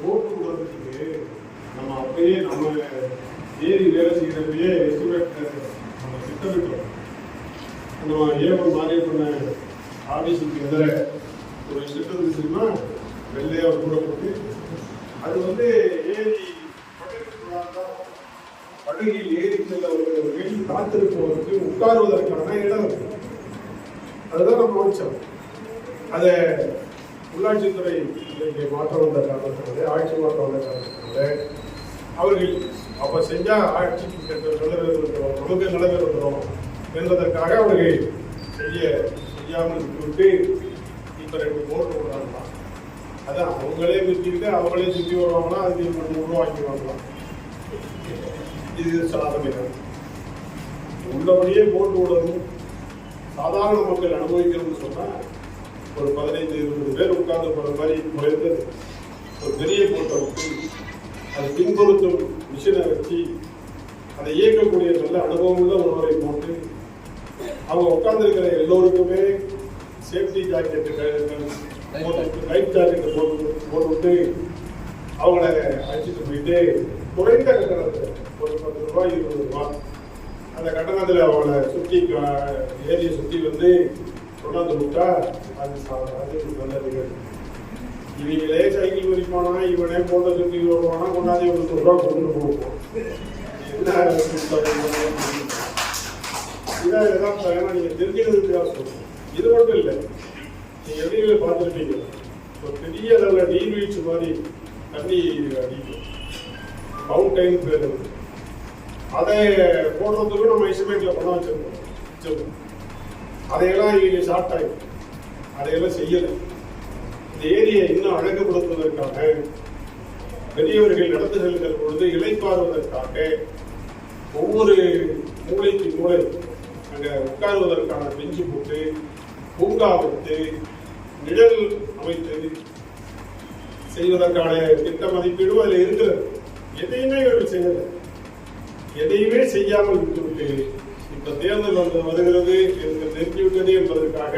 போட்டு விடுறதுக்கு நம்ம அப்பயே நம்ம ஏறி வேலை செய்கிறதுலையே எஸ்டிமேட் நம்ம திட்டமிட்டோம். நம்ம ஏவன் மாதிரி பண்ண ஆஃபீஸுக்கு எதிர ஒரு திட்டம் இருந்துச்சுன்னா வெள்ளையாக கூட போட்டு அது ஏரி படகில் ஏறி செல்லவர்கள் காத்திருப்பவருக்கு உட்காருவதற்கான இடம் இருக்கு. அதுதான் நம்ம முடிச்சோம். அதை உள்ளாட்சித்துறை மாற்றம் வந்த காரணத்தினால, ஆட்சி மாற்றம் வந்த காரணத்தினால அவர்கள் அப்ப செஞ்சா ஆட்சிக்கு நமக்கு நிலைமை வந்துடும் என்பதற்காக அவர்கள் செய்யாமல் விட்டு இப்ப 2 போட்டு விடுறாங்களா. அதான் அவங்களே விட்டுக்கிட்டு அவங்களே சுற்றி வருவாங்களா, அதுக்கு உருவாக்கிடுவாங்களாம். இது சாதனை. உள்ளபடியே போட்டு விடணும். சாதாரண மக்கள் அனுபவிக்கணும்னு சொன்னா ஒரு 15-20 பேர் உட்கார்ந்து போற மாதிரி குறைந்தது ஒரு பெரிய போட்டை விட்டு அதை பின்பொருத்தும் மிஷினை வச்சு அதை இயக்கக்கூடிய நல்ல அனுபவம் உள்ள ஒருவரை போட்டு அவங்க உட்கார்ந்து இருக்கிற எல்லோருக்குமே சேஃப்டி ஜாக்கெட்டு லைஃப் ஜாக்கெட்டை போட்டு அவங்கள அழைச்சிட்டு போயிட்டு குறைந்த கட்டணத்தில் ஒரு 10 ரூபாய் 20 ரூபாய் அந்த கட்டணத்தில் அவங்கள சுற்றி ஏரியை சுற்றி கொண்டாந்து விட்டா அது நல்லது. இவங்களே சைக்கிள் குறிப்பானா, இவனே போட்டோ சுற்றி வருவானா, கொண்டாந்து 100 ரூபா கொண்டு போவோம். இதான் எதாவது ஏன்னா நீங்கள் தெரிஞ்சுக்கிறதுக்காக சொல்லுவோம். இது மட்டும் இல்லை, நீங்கள் எப்படி பார்த்துருப்பீங்க, ஒரு பெரிய அளவில் நீர்வீழ்ச்சி மாதிரி தண்ணி அடிக்கும், மவுண்டைன் பேர். அதை போடுறதுக்கு நம்ம எஸ்டிமேட்டில் பண்ண வச்சிருக்கோம். அதையெல்லாம் இவங்க ஷார்ட் ஆகிடும், அதையெல்லாம் செய்யலை. இந்த ஏரியை இன்னும் அழகுபடுத்துவதற்காக பெரியவர்கள் நடந்து செல்கிற பொழுது இளைப்பாறுவதற்காக ஒவ்வொரு மூளைக்கு மூளை அங்கே உட்காருவதற்கான பெஞ்சு போட்டு பூங்கா வைத்து நிழல் அமைத்து செய்வதற்கான திட்ட மதிப்பீடும் அதில் இருக்கிறது. எதையுமே இவர்கள் செய்யலை. எதையுமே செய்யாமல் விட்டுவிட்டு இப்ப தேர்தல் வருகிறது என்று தெரிஞ்சுவிட்டது என்பதற்காக